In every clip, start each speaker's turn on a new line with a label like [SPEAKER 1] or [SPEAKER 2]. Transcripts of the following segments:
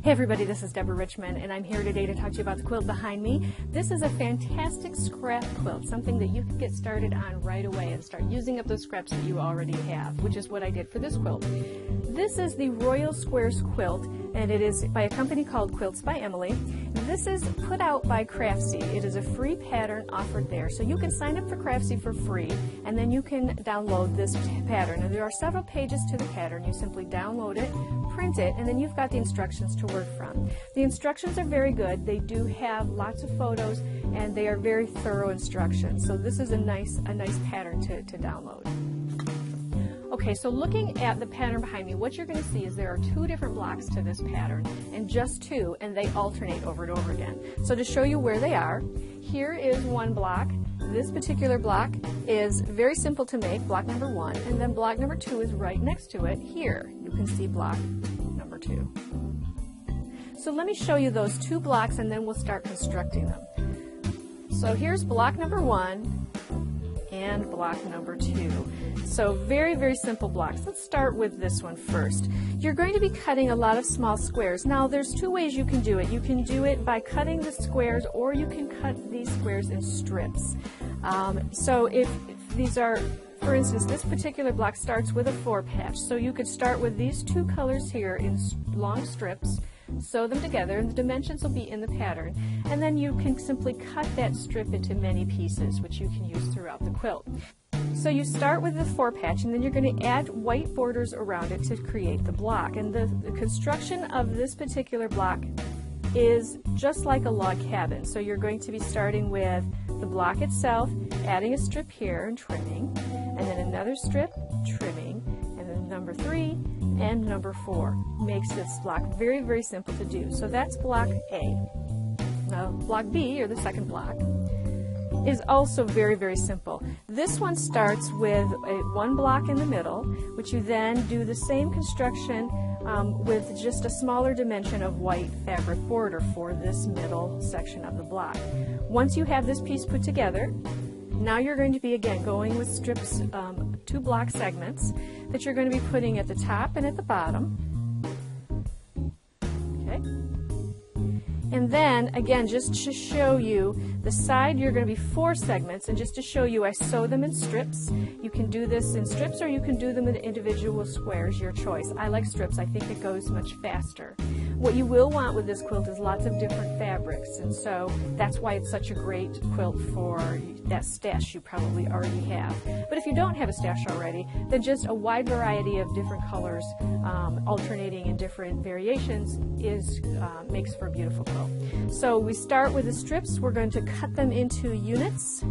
[SPEAKER 1] Hey everybody, this is Deborah Richmond, and I'm here today to talk to you about the quilt behind me. This is a fantastic scrap quilt, something that you can get started on right away and start using up those scraps that you already have, which is what I did for this quilt. This is the Royal Squares quilt, and it is by a company called Quilts by Emily. This is put out by Craftsy. It is a free pattern offered there, so you can sign up for Craftsy for free, and then you can download this pattern. And there are several pages to the pattern. You simply download it, print it, and then you've got the instructions to work from. The instructions are very good. They do have lots of photos, and they are very thorough instructions. So this is a nice pattern to download. Okay, so looking at the pattern behind me, what you're going to see is there are two different blocks to this pattern, and just two, and they alternate over and over again. So to show you where they are, here is one block. This particular block is very simple to make, block number 1, and then block number 2 is right next to it. Here, you can see block number 2. So let me show you those two blocks, and then we'll start constructing them. So here's block number 1 and block number 2. So very simple blocks. Let's start with this one first. You're going to be cutting a lot of small squares. Now there's two ways you can do it. You can do it by cutting the squares, or you can cut these squares in strips. So if these are, for instance, this particular block starts with a 4-patch. So you could start with these two colors here in long strips, sew them together, and the dimensions will be in the pattern, and then you can simply cut that strip into many pieces, which you can use throughout the quilt. So you start with the 4-patch, and then you're going to add white borders around it to create the block. And the construction of this particular block is just like a log cabin. So you're going to be starting with the block itself, adding a strip here and trimming, and then another strip, trimming, and then number 3 and number 4 makes this block very simple to do. So that's block A. Now block B, or the second block, is also very simple. This one starts with one block in the middle, which you then do the same construction with just a smaller dimension of white fabric border for this middle section of the block. Once you have this piece put together, now you're going to be again going with strips, 2 block segments that you're going to be putting at the top and at the bottom. Okay. And then again, just to show you the side, you're going to be 4 segments, and just to show you, I sew them in strips. You can do this in strips, or you can do them in individual squares, your choice. I like strips. I think it goes much faster. What you will want with this quilt is lots of different fabrics, and so that's why it's such a great quilt for that stash you probably already have. But if you don't have a stash already, then just a wide variety of different colors alternating in different variations makes for a beautiful quilt. So we start with the strips. We're going to cut them into units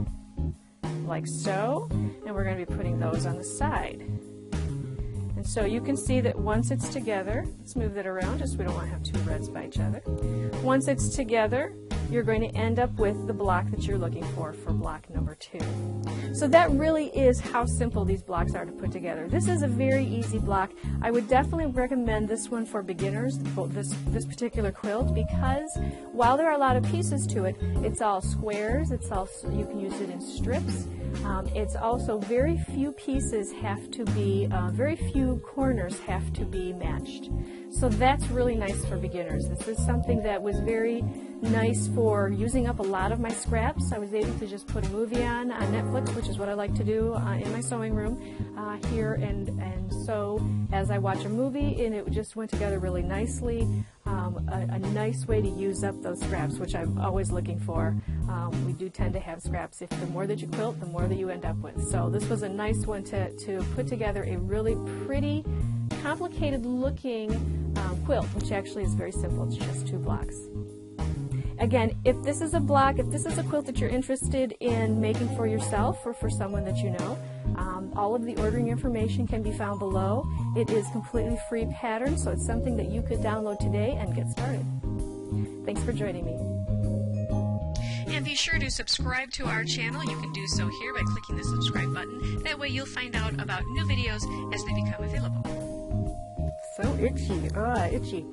[SPEAKER 1] like so, and we're going to be putting those on the side. And so you can see that once it's together, let's move that around just so we don't want to have 2 reds by each other. Once it's together, you're going to end up with the block that you're looking for block number 2. So that really is how simple these blocks are to put together. This is a very easy block. I would definitely recommend this one for beginners, this particular quilt, because while there are a lot of pieces to it, it's all squares, you can use it in strips. It's also very few pieces have to be, very few corners have to be matched. So that's really nice for beginners. This is something that was very nice for using up a lot of my scraps. I was able to just put a movie on Netflix, which is what I like to do in my sewing room here, and sew as I watch a movie, and it just went together really nicely. A nice way to use up those scraps, which I'm always looking for. We do tend to have scraps. If the more that you quilt, the more that you end up with. So this was a nice one to put together a really pretty, complicated looking quilt, which actually is very simple. It's just 2 blocks. Again, if this is a quilt that you're interested in making for yourself or for someone that you know, all of the ordering information can be found below. It is completely free pattern, so it's something that you could download today and get started. Thanks for joining me. And be sure to subscribe to our channel. You can do so here by clicking the subscribe button. That way you'll find out about new videos as they become available. So itchy. Itchy.